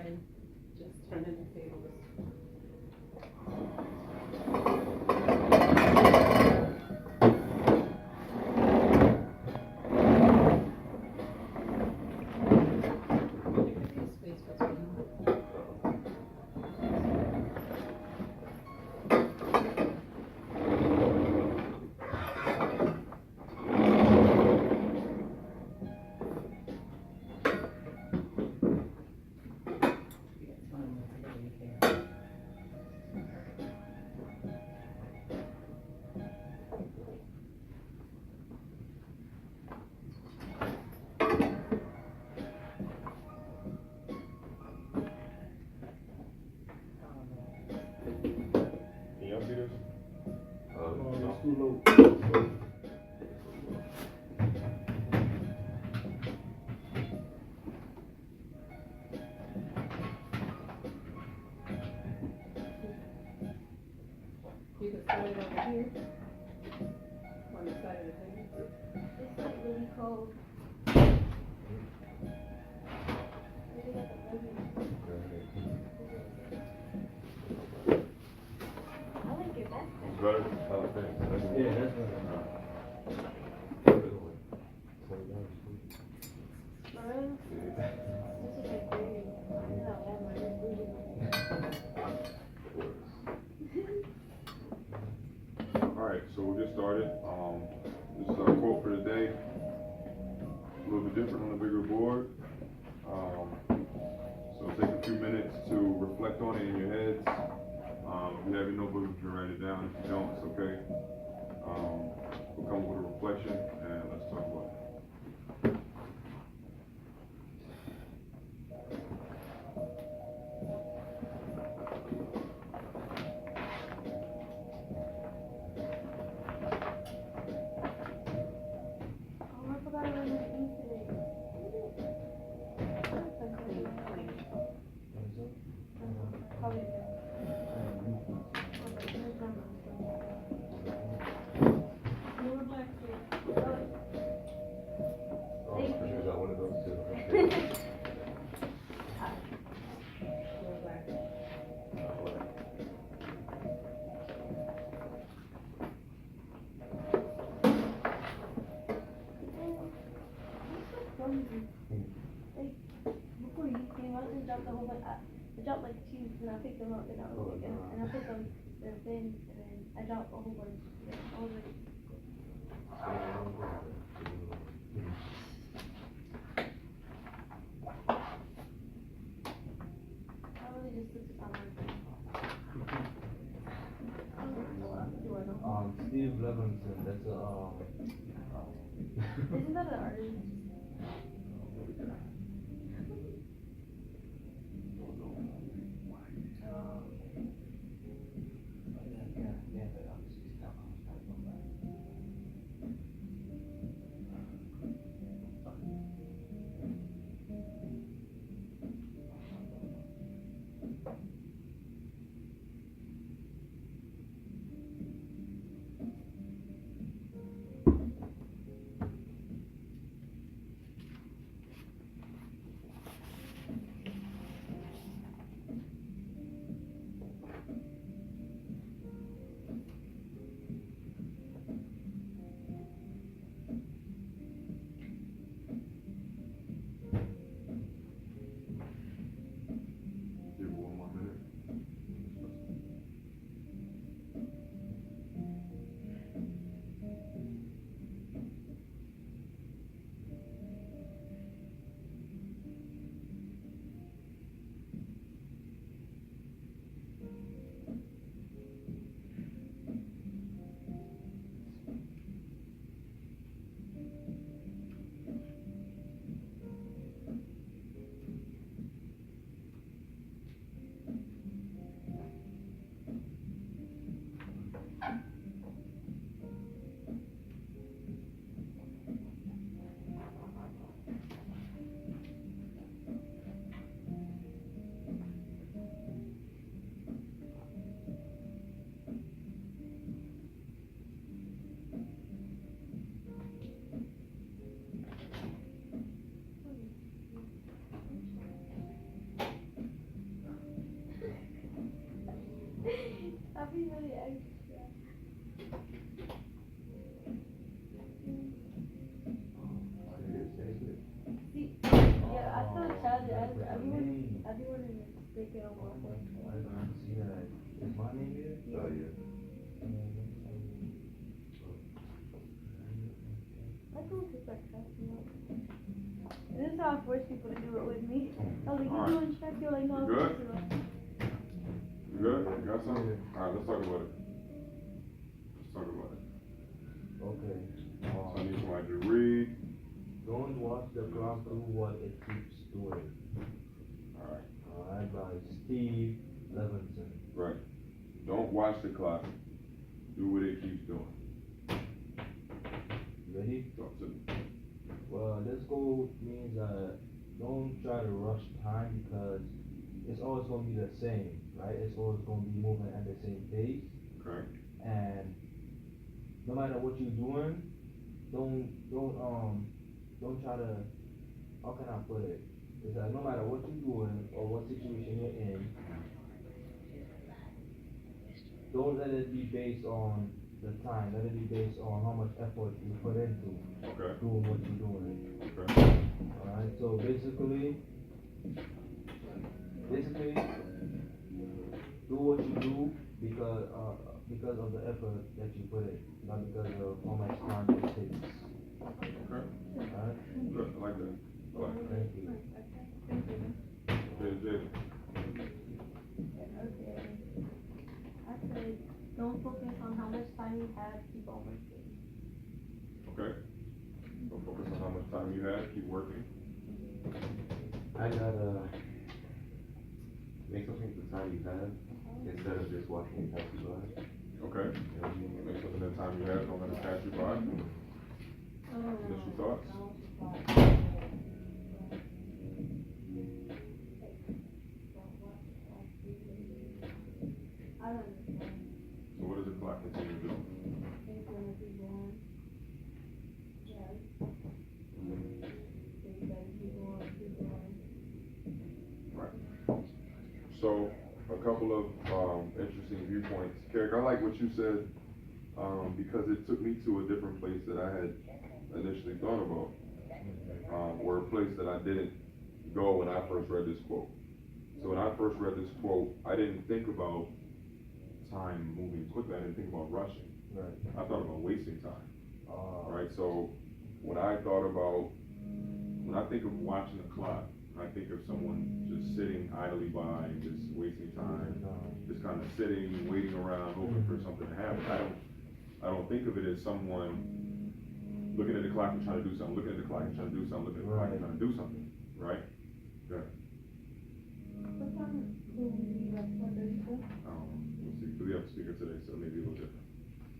and just turn in the tables. Can y'all see this? It's too low. You can set it over here on the side of the table. It's like really cold. I like your backpack. It's better? Oh, thanks. Yeah, that's better. For real? This is like very, I know, I have my own booty. Alright, so we'll get started. This is our quote for the day. A little bit different on the bigger board. So take a few minutes to reflect on it in your heads. If you have your notebook, you can write it down. If you don't, it's okay. We'll come up with a reflection and let's talk about it. Oh, I forgot I was gonna eat today. Probably good. More black food. Oh, Thank you got one of those too. Real black. Like, before you came, I just dropped a whole bunch. I dropped like two, and I picked them up, and I was like, and I put them in a bin, and then I dropped a whole bunch. Yeah, I was like, I really just took it on my phone. I don't know what I'm doing. Steve Levinson, that's Isn't that an artist? be really extra. See, yeah, I feel childish. I be wanting to stick it on my foot. I don't see that. Is my name here? Yeah. Oh, yeah. I don't just like cracking up. This is how I force people to do it with me. I was like, you doing check? You're like, no, I'm You good? just like, You good? You got something? Alright, let's talk about it. Let's talk about it. Okay. So I need somebody to read. Don't watch the clock do what it keeps doing. Alright. Alright, by Steve Levinson. Right. Don't watch the clock. Do what it keeps doing. Ready? Talk to me. Well, this goal means don't try to rush time because it's always going to be the same, right? It's always going to be moving at the same pace. Okay. And no matter what you're doing, don't try to, how can I put it? It's like no matter what you're doing or what situation you're in, don't let it be based on the time. Let it be based on how much effort you put into doing what you're doing. Okay. Alright, so basically, do what you do because of the effort that you put in, not because of how much time it takes. Okay. Alright? Good. I like that. I like that. Thank you. JJ. okay. I said, don't focus on how much time you have, keep on working. Okay. Don't focus on how much time you have. Keep working. I gotta make something with the time you have instead of just watching it pass you by. Okay. Make something that time you have. Don't let it pass you by. Initial thoughts? I don't understand. So what does the clock continue to do? It's gonna be going. Yeah. It's gonna keep going. Right. So a couple of interesting viewpoints. Carrick, I like what you said because it took me to a different place that I had initially thought about, or a place that I didn't go when I first read this quote. So when I first read this quote, I didn't think about time moving quickly. I didn't think about rushing. Right. I thought about wasting time. Right. So when I think of watching the clock, I think of someone just sitting idly by, just wasting time, just kind of sitting, waiting around, hoping for something to happen. I don't think of it as someone looking at the clock and trying to do something, looking at the clock and trying to do something, looking at the clock and trying to do something, right? Good. What time do we leave at 4:32? We'll see. We have a speaker today, so maybe a little different.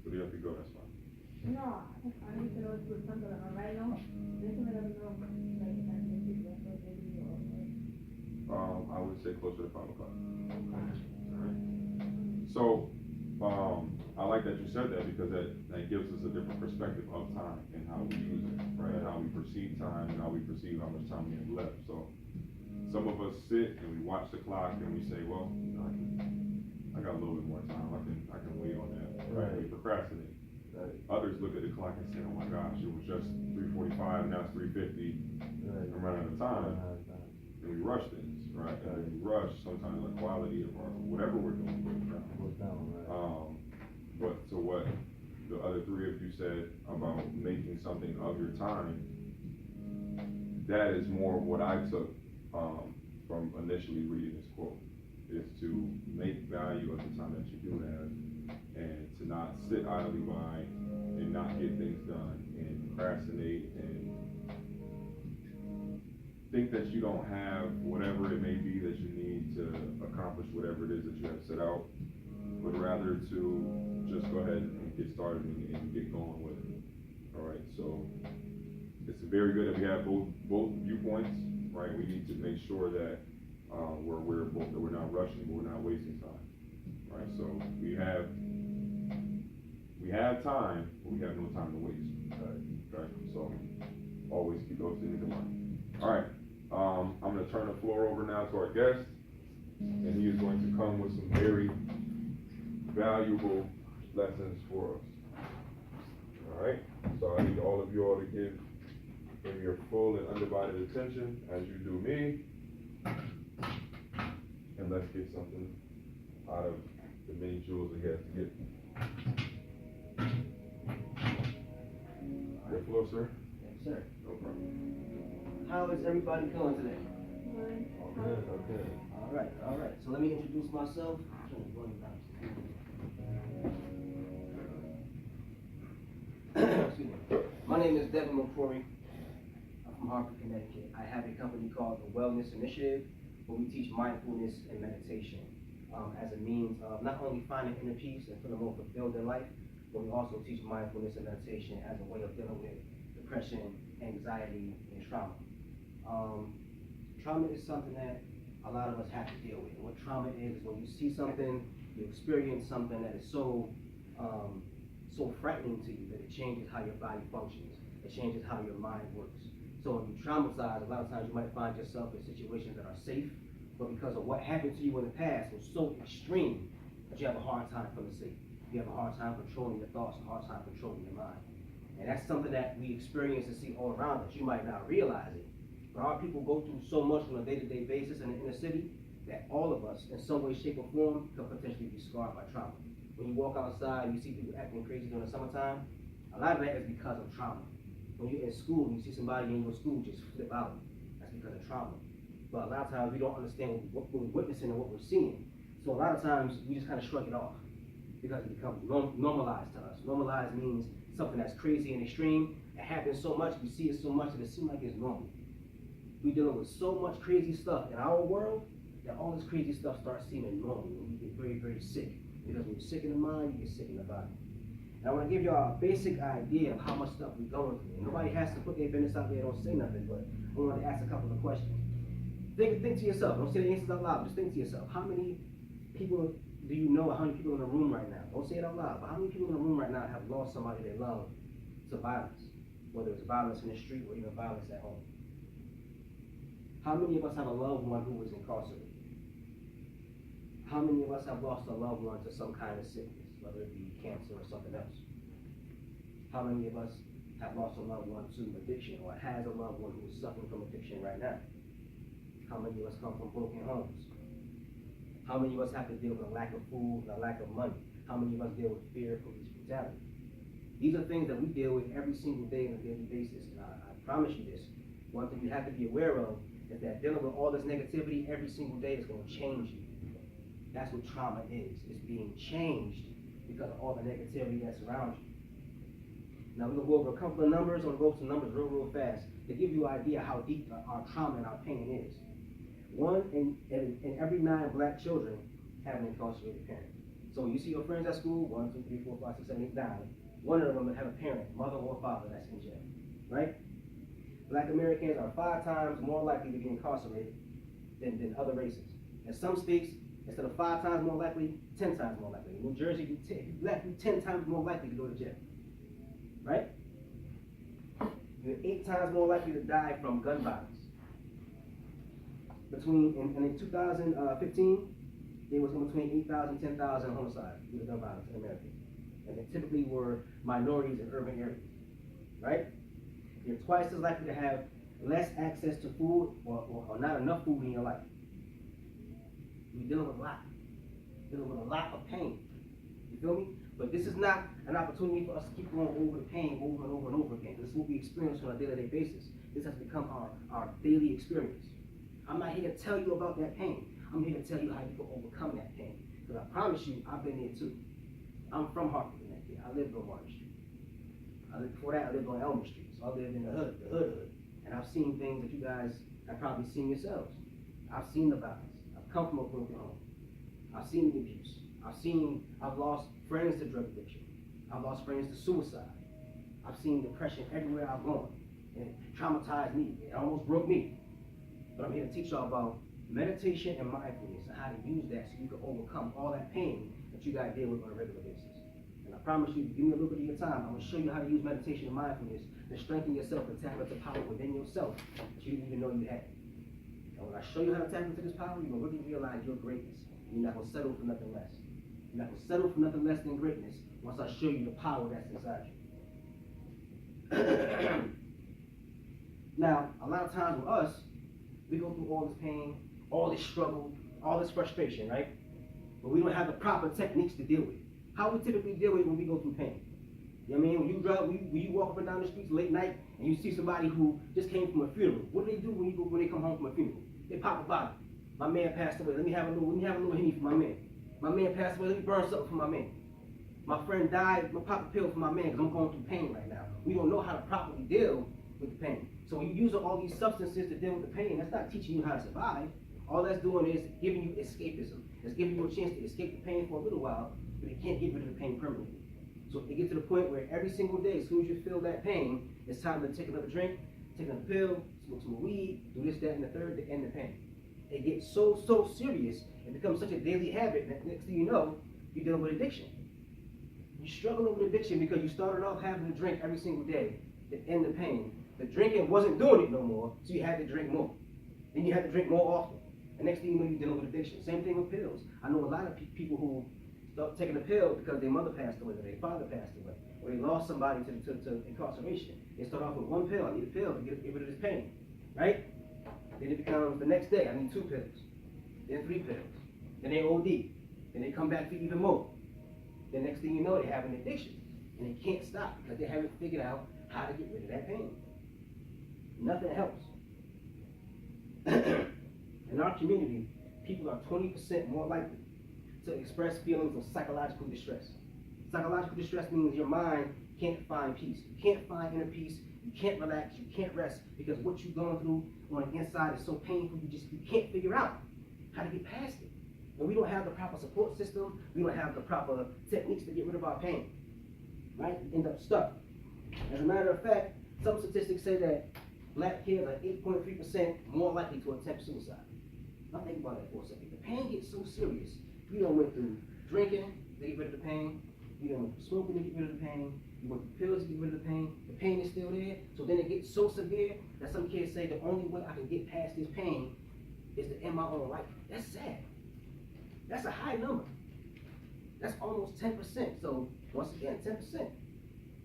But you have to go, that's fine. No, I need to know if it's something that I'm right now. This one doesn't know, like, I think it's just what they do or. I would say closer to 5 o'clock. Alright. So, I like that you said that because that gives us a different perspective of time and how we use it, right? And how we perceive time and how we perceive how much time we have left. So, some of us sit and we watch the clock and we say, well, I got a little bit more time. I can wait on that. Right? We procrastinate. Right. Others look at the clock and say, oh my gosh, it was just 3:45, now it's 3:50. Right. I'm running out of time. And we rush things, right? And when we rush, sometimes the quality of our, whatever we're doing goes down. But to what the other three of you said about making something of your time, that is more of what I took from initially reading this quote, is to make value of the time that you do have and to not sit idly by and not get things done and procrastinate and think that you don't have whatever it may be that you need to accomplish whatever it is that you have set out, but rather to just go ahead and get started and get going with it. All right, so it's very good that we have both viewpoints, right? We need to make sure that we're not rushing, but we're not wasting time, right? So we have time, but we have no time to waste. Okay, so always keep those things in mind. All right. I'm going to turn the floor over now to our guest, and he is going to come with some very valuable lessons for us. Alright, so I need all of you all to give him your full and undivided attention as you do me. And let's get something out of the many jewels that he has to get. Your floor, sir. Yes, sir. No problem. How is everybody doing today? Good. Good, okay. All right. So let me introduce myself. Excuse me. My name is Devin McCrory. I'm from Hartford, Connecticut. I have a company called the Wellness Initiative, where we teach mindfulness and meditation as a means of not only finding inner peace and feeling more fulfilled in life, but we also teach mindfulness and meditation as a way of dealing with depression, anxiety, and trauma. Trauma is something that a lot of us have to deal with. And what trauma is when you see something, you experience something that is so frightening to you that it changes how your body functions. It changes how your mind works. So when you're traumatized, a lot of times you might find yourself in situations that are safe, but because of what happened to you in the past was so extreme that you have a hard time feeling safe. You have a hard time controlling your thoughts, a hard time controlling your mind. And that's something that we experience and see all around us. You might not realize it, but our people go through so much on a day-to-day basis in the inner city that all of us, in some way, shape, or form, could potentially be scarred by trauma. When you walk outside, you see people acting crazy during the summertime, a lot of that is because of trauma. When you're in school, you see somebody in your school just flip out, that's because of trauma. But a lot of times we don't understand what we're witnessing and what we're seeing. So a lot of times we just kind of shrug it off because it becomes normalized to us. Normalized means something that's crazy and extreme. It happens so much, we see it so much that it seems like it's normal. We're dealing with so much crazy stuff in our world that all this crazy stuff starts seeming normal and you get very, very sick. Because when you're sick in the mind, you get sick in the body. And I want to give you all a basic idea of how much stuff we're going through. And nobody has to put their business out there, don't say nothing, but I want to ask a couple of questions. Think to yourself, don't say the answers out loud, just think to yourself. How many people do you know, how many people in the room right now? Don't say it out loud, but how many people in the room right now have lost somebody they love to violence? Whether it's violence in the street or even violence at home. How many of us have a loved one who was incarcerated? How many of us have lost a loved one to some kind of sickness, whether it be cancer or something else? How many of us have lost a loved one to addiction or has a loved one who is suffering from addiction right now? How many of us come from broken homes? How many of us have to deal with a lack of food and a lack of money? How many of us deal with fear, police brutality? These are things that we deal with every single day on a daily basis. And I promise you this, one thing you have to be aware of is that dealing with all this negativity every single day is going to change you. That's what trauma is. It's being changed because of all the negativity that surrounds you. Now we're going to go over a couple of numbers. I'm going to go over some numbers real fast to give you an idea how deep our trauma and our pain is. 1 in every 9 black children have an incarcerated parent. So when you see your friends at school, 1, 2, 3, 4, 5, 6, 7, 8, 9, one of them will have a parent, mother or father, that's in jail, right? Black Americans are 5 times more likely to be incarcerated than other races. In some states, instead of 5 times more likely, 10 times more likely. In New Jersey, you're 10 times more likely to go to jail, right? You're 8 times more likely to die from gun violence. In 2015, there was between 8,000 and 10,000 homicides due to gun violence in America. And they typically were minorities in urban areas, right? You're twice as likely to have less access to food or not enough food in your life. You're dealing with a lot of pain. You feel me? But this is not an opportunity for us to keep going over the pain over and over and over again. This is what we experience on a day-to-day basis. This has become our daily experience. I'm not here to tell you about that pain. I'm here to tell you how you can overcome that pain. Because I promise you, I've been there too. I'm from Hartford, Connecticut. I lived on Water Street. Before that, I lived on Elmer Street. So I lived in the hood. And I've seen things that you guys have probably seen yourselves. I've seen the violence. I've come from a broken home. I've seen the abuse. I've lost friends to drug addiction. I've lost friends to suicide. I've seen depression everywhere I've gone. And it traumatized me. It almost broke me. But I'm here to teach y'all about meditation and mindfulness and how to use that so you can overcome all that pain that you got to deal with on a regular basis. And I promise you, give me a little bit of your time. I'm going to show you how to use meditation and mindfulness to strengthen yourself and tap into power within yourself that you didn't even know you had. And when I show you how to tap into this power, you're going to really realize your greatness. You're not going to settle for nothing less. You're not gonna settle for nothing less than greatness once I show you the power that's inside you. Now, a lot of times with us, we go through all this pain, all this struggle, all this frustration, right? But we don't have the proper techniques to deal with it. How we typically deal with it when we go through pain. You know what I mean? When you walk up and down the streets late night and you see somebody who just came from a funeral, what do they do when they come home from a funeral? They pop a bottle. My man passed away. Let me have a little Henny for my man. My man passed away. Let me burn something for my man. My friend died. I'm gonna pop a pill for my man because I'm going through pain right now. We don't know how to properly deal with the pain. So when you use all these substances to deal with the pain, that's not teaching you how to survive. All that's doing is giving you escapism. It's giving you a chance to escape the pain for a little while, but it can't get rid of the pain permanently. So it gets to the point where every single day, as soon as you feel that pain, it's time to take another drink, take another pill, smoke some weed, do this, that, and the third to end the pain. It gets so serious, it becomes such a daily habit that next thing you know, you're dealing with addiction. You're struggling with addiction because you started off having to drink every single day to end the pain. The drinking wasn't doing it no more, so you had to drink more. Then you had to drink more often. And next thing you know, you're dealing with addiction. Same thing with pills. I know a lot of people who start taking a pill because their mother passed away or their father passed away, or they lost somebody to incarceration. They start off with one pill. I need a pill to get rid of this pain, right? Then it becomes the next day, I need 2 pills, then 3 pills, then they OD, then they come back for even more. The next thing you know, they have an addiction, and they can't stop because they haven't figured out how to get rid of that pain. Nothing helps. In our community, people are 20% more likely to express feelings of psychological distress. Psychological distress means your mind can't find peace. You can't find inner peace. You can't relax. You can't rest because what you're going through on the inside is so painful. You can't figure out how to get past it. And we don't have the proper support system. We don't have the proper techniques to get rid of our pain. Right? We end up stuck. As a matter of fact, some statistics say that black kids are 8.3% more likely to attempt suicide. Now think about that for a second. The pain gets so serious. You done went through drinking to get rid of the pain. You done went through smoking to get rid of the pain. You went through pills to get rid of the pain. The pain is still there. So then it gets so severe that some kids say the only way I can get past this pain is to end my own life. That's sad. That's a high number. That's almost 10%. So once again, 10%.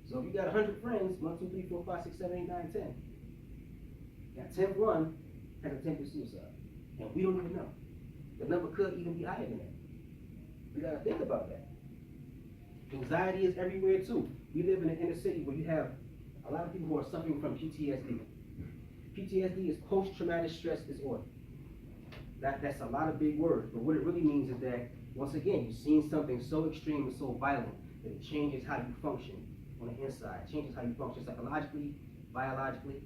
So if you got 100 friends, 1, 2, 3, 4, 5, 6, 7, 8, 9, 10. That 10th one has attempted suicide. And we don't even know. The number could even be higher than that. We gotta think about that. Anxiety is everywhere too. We live in an inner city where you have a lot of people who are suffering from PTSD. PTSD is post-traumatic stress disorder. That's a lot of big words, but what it really means is that, once again, you've seen something so extreme and so violent that it changes how you function on the inside. It changes how you function psychologically, biologically,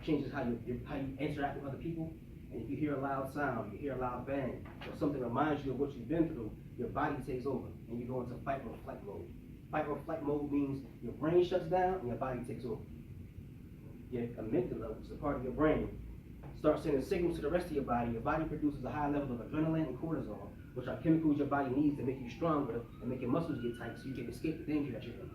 changes how you interact with other people. And if you hear a loud sound, you hear a loud bang, or something reminds you of what you've been through, your body takes over, and you go into fight or flight mode. Fight or flight mode means your brain shuts down and your body takes over. Your amygdala, which is a part of your brain, starts sending signals to the rest of your body. Your body produces a high level of adrenaline and cortisol, which are chemicals your body needs to make you stronger and make your muscles get tight so you can escape the danger that you're in.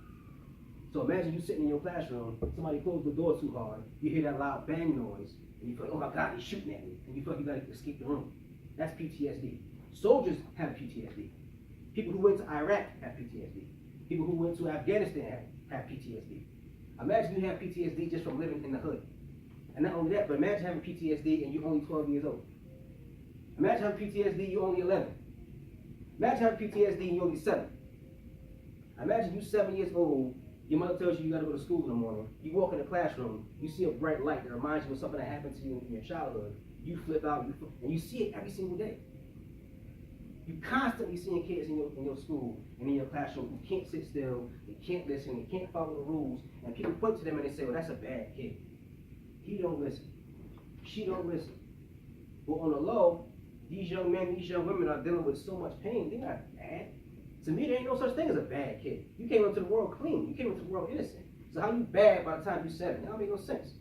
So imagine you sitting in your classroom, somebody closed the door too hard, you hear that loud bang noise, and you feel like, oh my God, he's shooting at me, and you feel like you gotta escape the room. That's PTSD. Soldiers have PTSD. People who went to Iraq have PTSD. People who went to Afghanistan have PTSD. Imagine you have PTSD just from living in the hood. And not only that, but imagine having PTSD and you're only 12 years old. Imagine having PTSD, you're only 11. Imagine having PTSD and you're only 7. Imagine you're 7 years old, your mother tells you gotta go to school in the morning, you walk in the classroom, you see a bright light that reminds you of something that happened to you in your childhood, you flip out, and you see it every single day. You constantly seeing kids in your school and in your classroom who can't sit still, they can't listen, they can't follow the rules, and people point to them and they say, well, that's a bad kid. He don't listen. She don't listen. But on the low, these young men, these young women are dealing with so much pain, they're not bad. To me, there ain't no such thing as a bad kid. You came into the world clean. You came into the world innocent. So how you bad by the time you're 7? That don't make no sense.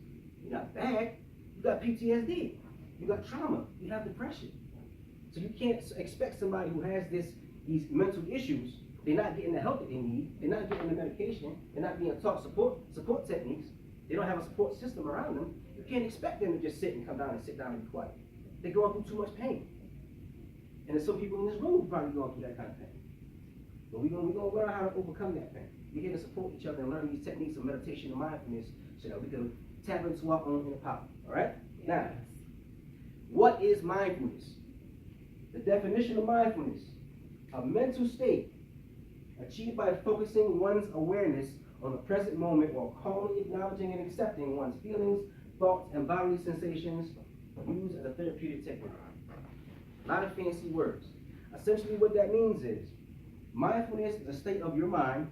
You're not bad. You got PTSD. You got trauma. You have depression. So you can't expect somebody who has these mental issues, they're not getting the help that they need, they're not getting the medication, they're not being taught support techniques, they don't have a support system around them. You can't expect them to just sit down and be quiet. They're going through too much pain. And there's some people in this room who probably going through that kind of pain. But we're gonna learn how to overcome that thing. We're here to support each other and learn these techniques of meditation and mindfulness so that we can tap into our own inner power. All right? Now, what is mindfulness? The definition of mindfulness: a mental state achieved by focusing one's awareness on the present moment while calmly acknowledging and accepting one's feelings, thoughts, and bodily sensations, used as a therapeutic technique. A lot of fancy words. Essentially what that means is, mindfulness is a state of your mind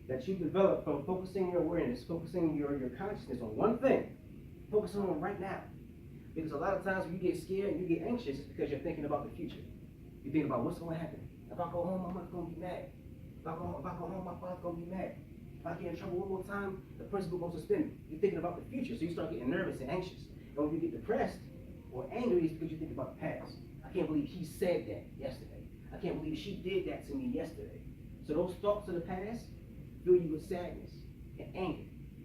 that you develop from focusing your awareness, focusing your consciousness on one thing, focusing on right now. Because a lot of times when you get scared and you get anxious, it's because you're thinking about the future. You think about what's going to happen. If I go home, my mother's going to be mad. If I go home, my father's going to be mad. If I get in trouble one more time, the principal goes to suspend me. You're thinking about the future, so you start getting nervous and anxious. And when you get depressed or angry, it's because you think about the past. I can't believe he said that yesterday. I can't believe she did that to me yesterday. So those thoughts of the past fill you with sadness and anger.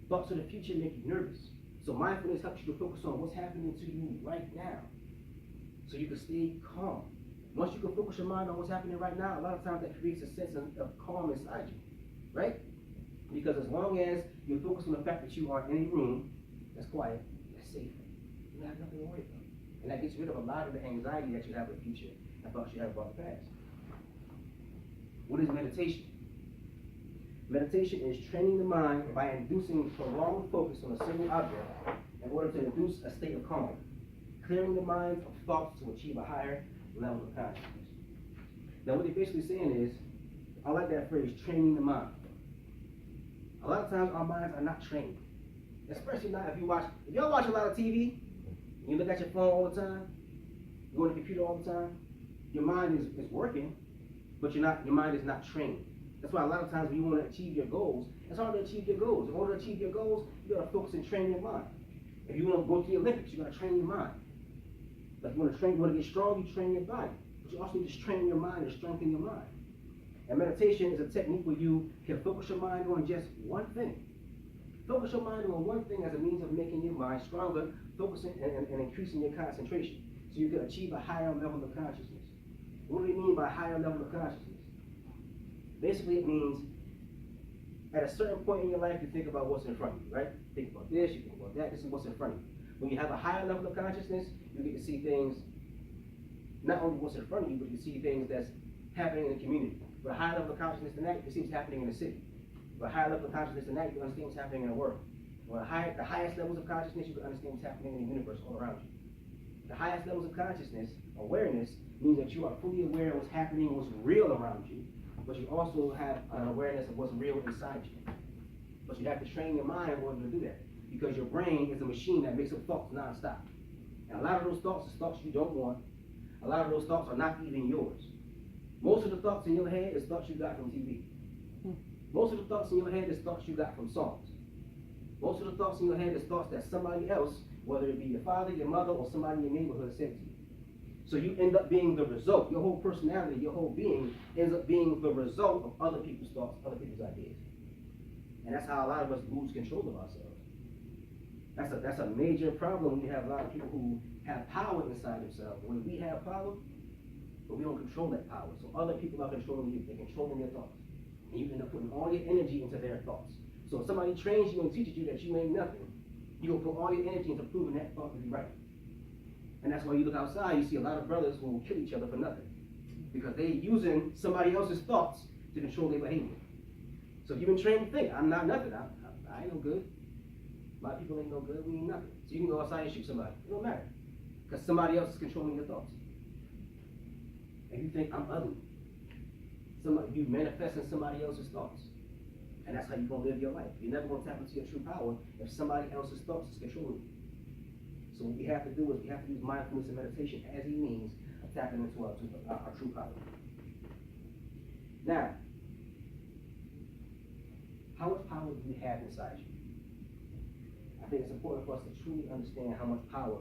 Thoughts of the future make you nervous. So mindfulness helps you to focus on what's happening to you right now, so you can stay calm. Once you can focus your mind on what's happening right now, a lot of times that creates a sense of calm inside you, right? Because as long as you focus on the fact that you are in a room that's quiet, that's safe, you have nothing to worry about. And that gets rid of a lot of the anxiety that you have with the future and thoughts you have about the past. What is meditation? Meditation is training the mind by inducing prolonged focus on a single object in order to induce a state of calm, clearing the mind of thoughts to achieve a higher level of consciousness. Now what they're basically saying is, I like that phrase, training the mind. A lot of times our minds are not trained. Especially not if y'all watch a lot of TV, you look at your phone all the time, you go on the computer all the time, your mind is working, but your mind is not trained. That's why a lot of times when you want to achieve your goals, it's hard to achieve your goals. In order to achieve your goals, you got to focus and train your mind. If you want to go to the Olympics, you got to train your mind. Like you want to get strong, you train your body. But you also need to train your mind and strengthen your mind. And meditation is a technique where you can focus your mind on just one thing. Focus your mind on one thing as a means of making your mind stronger, focusing and increasing your concentration, so you can achieve a higher level of consciousness. What do we mean by higher level of consciousness? Basically, it means at a certain point in your life, you think about what's in front of you, right? Think about this, you think about that, this is what's in front of you. When you have a higher level of consciousness, you get to see things, not only what's in front of you, but you see things that's happening in the community. With a higher level of consciousness than that, you can see what's happening in the city. With a higher level of consciousness than that, you can understand what's happening in the world. With the highest levels of consciousness, you can understand what's happening in the universe all around you. The highest levels of consciousness, awareness, means that you are fully aware of what's happening, what's real around you, but you also have an awareness of what's real inside you. But you have to train your mind in order to do that, because your brain is a machine that makes up thoughts nonstop. And a lot of those thoughts are thoughts you don't want. A lot of those thoughts are not even yours. Most of the thoughts in your head is thoughts you got from TV. Most of the thoughts in your head is thoughts you got from songs. Most of the thoughts in your head is thoughts that somebody else, whether it be your father, your mother, or somebody in your neighborhood, said to you. So you end up being the result. Your whole personality, your whole being ends up being the result of other people's thoughts, other people's ideas. And that's how a lot of us lose control of ourselves. That's a major problem when you have a lot of people who have power inside themselves. When we have power, but we don't control that power. So other people are controlling you. They're controlling your thoughts. And you end up putting all your energy into their thoughts. So if somebody trains you and teaches you that you ain't nothing, you're going to put all your energy into proving that thought to be right. And that's why you look outside, you see a lot of brothers who will kill each other for nothing. Because they're using somebody else's thoughts to control their behavior. So if you've been trained to think, I'm not nothing, I ain't no good. My people ain't no good, we ain't nothing. So you can go outside and shoot somebody. It don't matter. Because somebody else is controlling your thoughts. And you think, I'm ugly. You manifesting somebody else's thoughts. And that's how you're going to live your life. You're never going to tap into your true power if somebody else's thoughts is controlling you. So what we have to do is we have to use mindfulness and meditation as a means of tapping into our true power. Now, how much power do you have inside you? I think it's important for us to truly understand how much power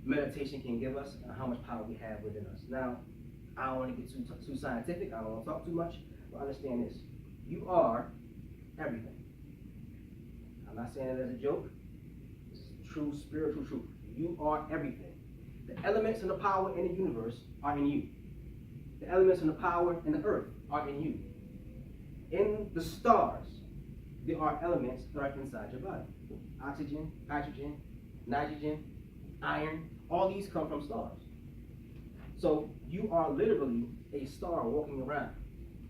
meditation can give us and how much power we have within us. Now, I don't want to get too scientific, I don't want to talk too much, but understand this. You are everything. I'm not saying it as a joke. This is true spiritual truth. You are everything. The elements and the power in the universe are in you. the elements and the power and the earth are in you. In the stars, there are elements that are inside your body. Oxygen, hydrogen, nitrogen, iron, all these come from stars. So you are literally a star walking around.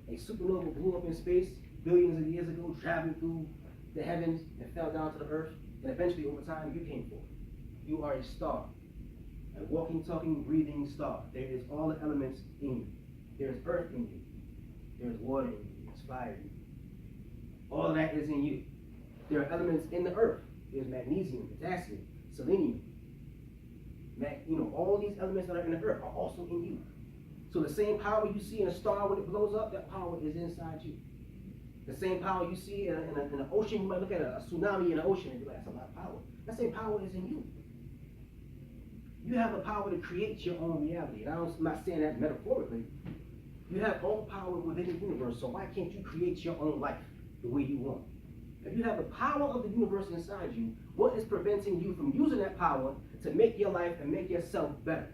A supernova blew up in space billions of years ago, traveling through the heavens and fell down to the earth, and eventually over time you came forth. You are a star. A walking, talking, breathing star. There is all the elements in you. There's earth in you. There's water in you. There's fire in you. All of that is in you. There are elements in the earth. There's magnesium, potassium, selenium. All these elements that are in the earth are also in you. So the same power you see in a star when it blows up, that power is inside you. The same power you see in an ocean, you might look at a tsunami in the ocean and be like, that's a lot of power. That same power is in you. You have the power to create your own reality. And I'm not saying that metaphorically. You have all power within the universe, so why can't you create your own life the way you want? If you have the power of the universe inside you, what is preventing you from using that power to make your life and make yourself better?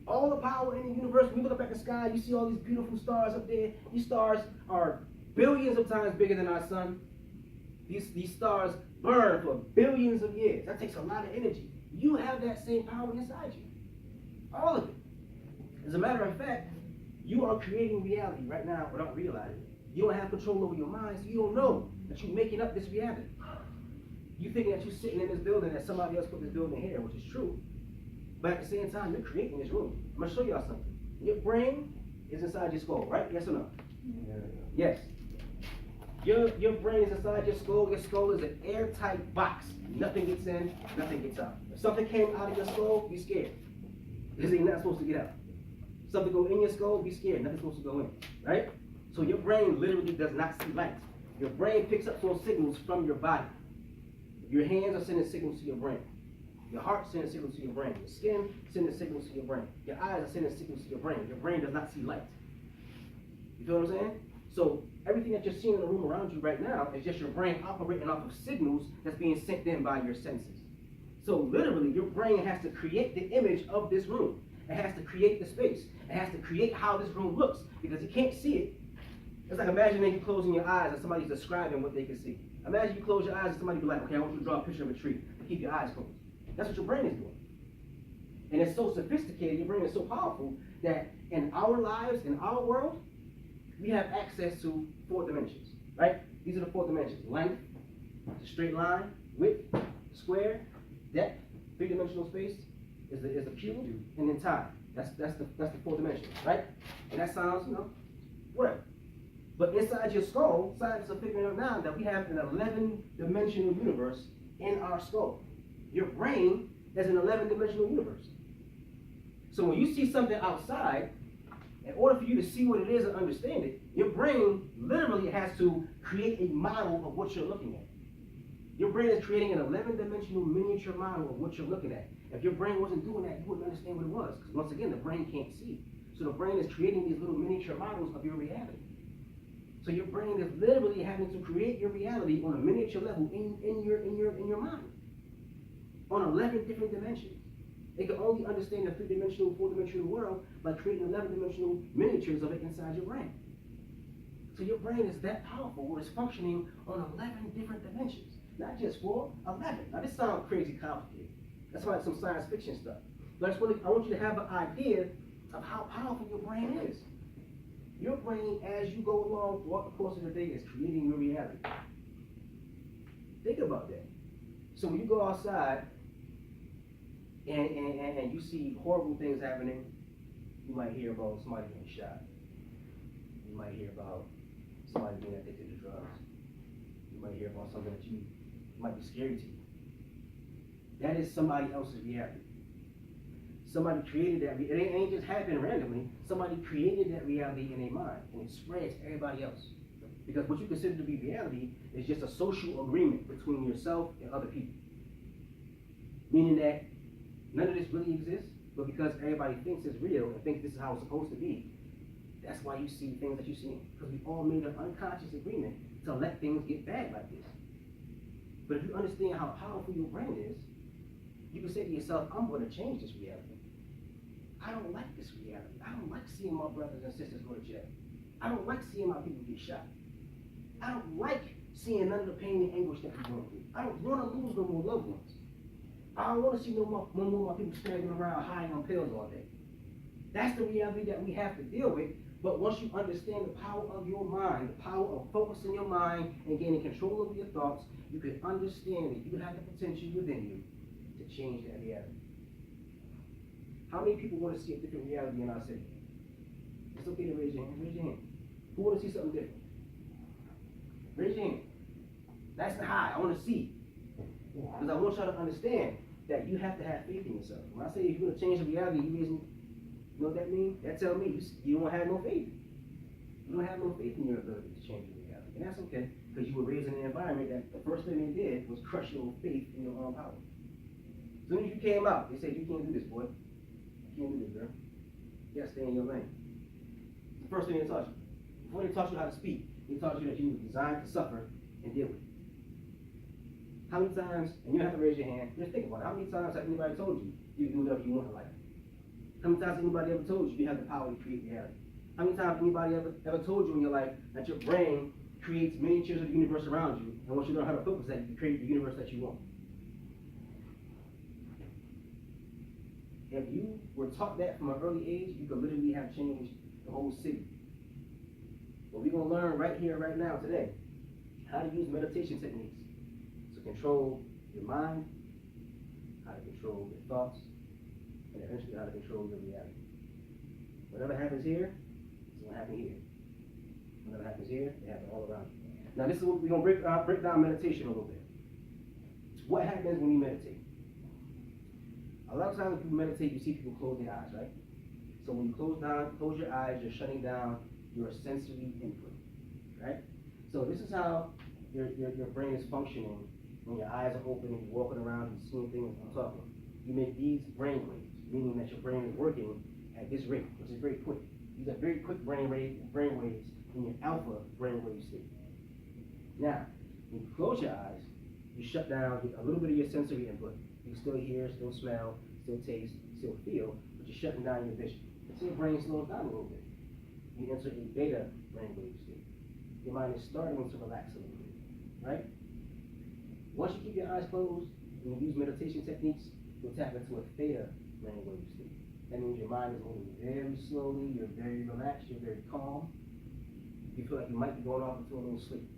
All the power in the universe, when you look up at the sky, you see all these beautiful stars up there. These stars are billions of times bigger than our sun. These stars burn for billions of years. That takes a lot of energy. You have that same power inside you. All of it. As a matter of fact, you are creating reality right now without realizing it. You don't have control over your mind, so you don't know that you're making up this reality. You thinking that you're sitting in this building, that somebody else put this building here, which is true. But at the same time, you're creating this room. I'm going to show y'all something. Your brain is inside your skull, right? Yes or no? Yes. Your brain is inside your skull. Your skull is an airtight box. Nothing gets in, nothing gets out. If something came out of your skull, be scared. Because it's not supposed to get out. Something go in your skull, be scared. Nothing's supposed to go in, right? So your brain literally does not see light. Your brain picks up those signals from your body. Your hands are sending signals to your brain. Your heart sending signals to your brain. Your skin sending signals to your brain. Your eyes are sending signals to your brain. Your brain does not see light. You feel what I'm saying? So everything that you're seeing in the room around you right now is just your brain operating off of signals that's being sent in by your senses. So literally, your brain has to create the image of this room. It has to create the space. It has to create how this room looks, because you can't see it. It's like imagining you closing your eyes and somebody's describing what they can see. Imagine you close your eyes and somebody be like, okay, I want you to draw a picture of a tree. Keep your eyes closed. That's what your brain is doing. And it's so sophisticated, your brain is so powerful, that in our lives, in our world, we have access to 4 dimensions, right? These are the 4 dimensions. Length, the straight line, width, square, depth, 3-dimensional space is the cube, and then time. That's the 4 dimensions, right? And that sounds, whatever. But inside your skull, scientists are figuring out now that we have an 11-dimensional universe in our skull. Your brain is an 11-dimensional universe. So when you see something outside, in order for you to see what it is and understand it, your brain literally has to create a model of what you're looking at. Your brain is creating an 11-dimensional miniature model of what you're looking at. If your brain wasn't doing that, you wouldn't understand what it was. Because once again, the brain can't see. So the brain is creating these little miniature models of your reality. So your brain is literally having to create your reality on a miniature level in your mind. On 11 different dimensions. It can only understand the 3-dimensional, 4-dimensional world by creating 11-dimensional miniatures of it inside your brain. So your brain is that powerful where it's functioning on 11 different dimensions. Not just 4, 11. Now this sounds crazy complicated. That's why it's some science fiction stuff. But I want you to have an idea of how powerful your brain is. Your brain, as you go along throughout the course of the day, is creating your reality. Think about that. So when you go outside and you see horrible things happening, you might hear about somebody getting shot. You might hear about somebody being addicted to drugs. You might hear about something that might be scary to you. That is somebody else's reality. Somebody created that. It ain't just happened randomly. Somebody created that reality in their mind, and it spreads to everybody else. Because what you consider to be reality is just a social agreement between yourself and other people. Meaning that none of this really exists, but because everybody thinks it's real and thinks this is how it's supposed to be, that's why you see things that you see. Because we all made an unconscious agreement to let things get bad like this. But if you understand how powerful your brain is, you can say to yourself, I'm going to change this reality. I don't like this reality. I don't like seeing my brothers and sisters go to jail. I don't like seeing my people get shot. I don't like seeing none of the pain and anguish that we're going through. I don't want to lose no more loved ones. I don't want to see no more of my people standing around high on pills all day. That's the reality that we have to deal with. But once you understand the power of your mind, the power of focusing your mind and gaining control over your thoughts, you can understand that you have the potential within you to change that reality. How many people want to see a different reality in our city? It's okay to raise your hand. Raise your hand. Who want to see something different? Raise your hand. That's the high. I want to see. Because I want y'all to understand that you have to have faith in yourself. When I say if you're going to change the reality, you know what that means? That tells me you don't have no faith. You don't have no faith in your ability to change the reality. And that's okay, because you were raised in an environment that the first thing they did was crush your faith in your own power. As soon as you came out, they said, you can't do this, boy. You can't do this, girl. You gotta stay in your lane. The first thing they taught you. Before they taught you how to speak, they taught you that you were designed to suffer and deal with it. How many times, and you don't have to raise your hand, just think about it. How many times has anybody told you you can do whatever you want in life? How many times has anybody ever told you you have the power to create reality? How many times has anybody ever told you in your life that your brain creates miniatures of the universe around you, and once you learn how to focus that, you can create the universe that you want? If you were taught that from an early age, you could literally have changed the whole city. But we're going to learn right here, right now, today, how to use meditation techniques to control your mind, how to control your thoughts, and eventually how to control your reality. Whatever happens here, it's going to happen here. Whatever happens here, it happens all around you. Now this is what we're going to break down meditation a little bit. What happens when you meditate? A lot of times when people meditate, you see people close their eyes, right? So when you close your eyes, you're shutting down your sensory input, right? So this is how your brain is functioning when your eyes are open and you're walking around and seeing things and talking. You make these brain waves, meaning that your brain is working at this rate, which is very quick. These are very quick brain waves in your alpha brainwave state. Now, when you close your eyes, you shut down a little bit of your sensory input. You can still hear, still smell, still taste, still feel, but you're shutting down your vision. So your brain slows down a little bit. You enter a beta brainwave state. Your mind is starting to relax a little bit, right? Once you keep your eyes closed and you use meditation techniques, you'll tap into a theta brainwave state. That means your mind is moving very slowly, you're very relaxed, you're very calm. You feel like you might be going off into a little sleep.